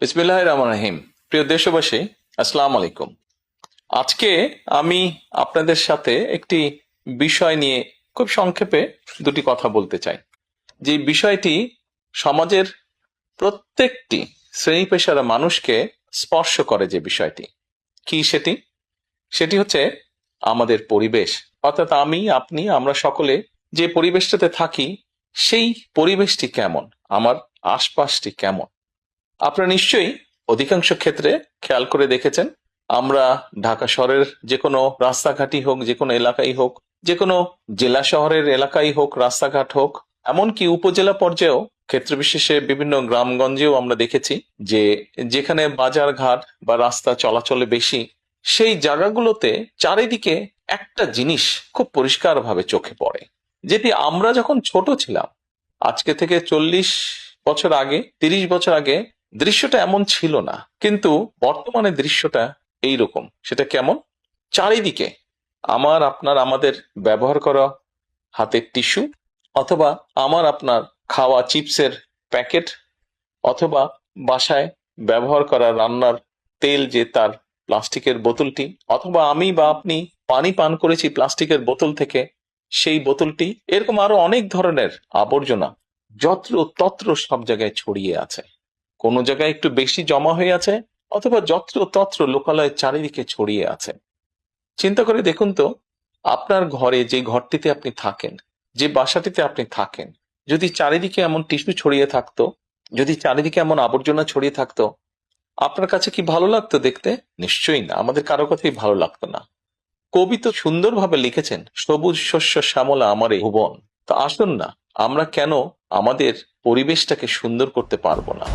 বিসমিল্লাহির রহমানির রহিম। প্রিয় দেশবাসী, আসসালামু আলাইকুম। আজকে আমি আপনাদের সাথে একটি বিষয় নিয়ে খুব সংক্ষেপে দুটি কথা বলতে চাই। যে বিষয়টি সমাজের প্রত্যেকটি শ্রেণী পেশার মানুষকে স্পর্শ করে। যে বিষয়টি কি সেটি সেটি হচ্ছে আমাদের পরিবেশ। অর্থাৎ আমি, আপনি, আমরা সকলে যে পরিবেশটাতে থাকি সেই পরিবেশটি কেমন, আমার আশপাশটি কেমন। আপনারা নিশ্চয়ই অধিকাংশ ক্ষেত্রে খেয়াল করে দেখেছেন, আমরা ঢাকা শহরের যে কোনো রাস্তাঘাটই হোক, যে কোনো এলাকাই হোক, যে কোনো জেলা শহরের এলাকাই হোক, রাস্তাঘাট হোক, এমনকি উপজেলা পর্যায়েও ক্ষেত্র বিশেষে বিভিন্ন গ্রামগঞ্জেও আমরা দেখেছি যে যেখানে বাজার ঘাট বা রাস্তা চলাচলে বেশি, সেই জায়গাগুলোতে চারিদিকে একটা জিনিস খুব পরিষ্কারভাবে চোখে পড়ে, যেটি আমরা যখন ছোট ছিলাম, আজকে থেকে 40 বছর আগে, 30 বছর আগে দৃশ্যটা এমন ছিল না, কিন্তু বর্তমানে দৃশ্যটা এইরকম। সেটা কেমন? চারিদিকে আমার, আপনার, আমাদের ব্যবহার করা হাতের টিস্যু, অথবা আমার আপনার খাওয়া চিপসের প্যাকেট, অথবা বাসায় ব্যবহার করা রান্নার তেল, যে তার প্লাস্টিকের বোতলটি, অথবা আমি বা আপনি পানি পান করেছি প্লাস্টিকের বোতল থেকে সেই বোতলটি, এরকম আরো অনেক ধরনের আবর্জনা যত্র তত্র সব জায়গায় ছড়িয়ে আছে। কোনো জায়গায় একটু বেশি জমা হয়ে আছে, অথবা যত্র তত্র লোকালয়ে চারিদিকে ছড়িয়ে আছে। চিন্তা করে দেখুন তো, আপনার ঘরে, যে ঘরটিতে আপনি থাকেন, যে বাসাটিতে আপনি থাকেন, যদি চারিদিকে এমন টিস্যু ছড়িয়ে থাকতো, যদি চারিদিকে এমন আবর্জনা ছড়িয়ে থাকতো, আপনার কাছে কি ভালো লাগতো দেখতে? নিশ্চয়ই না, আমাদের কারো কথাই ভালো লাগতো না। কবি তো সুন্দরভাবে লিখেছেন, সবুজ শস্য শ্যামলা আমারে ভুবন। তো আসুন না, আমরা কেন আমাদের পরিবেশটাকে সুন্দর করতে পারবো না?